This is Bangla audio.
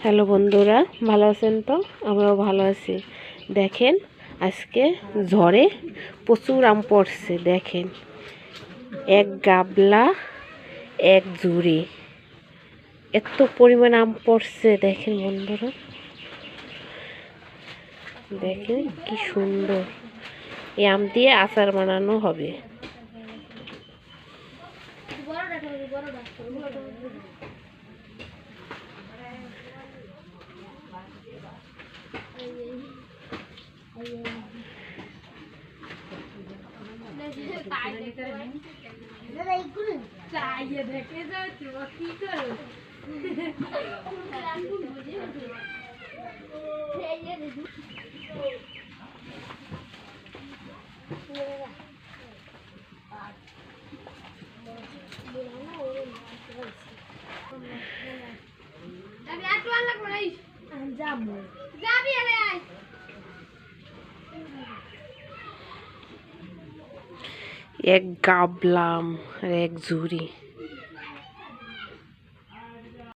হ্যালো বন্ধুরা, ভালো আছেন তো? আমরাও ভালো আছি। দেখেন, আজকে ঝড়ে প্রচুর আম পড়ছে। দেখেন, এক গাবলা, এক ঝুড়ি, এত পরিমাণ আম পড়ছে। দেখেন বন্ধুরা, দেখেন কি সুন্দর। এই আম দিয়ে আচার বানানো হবে। এক গাবলাম আর এক ঝুড়ি।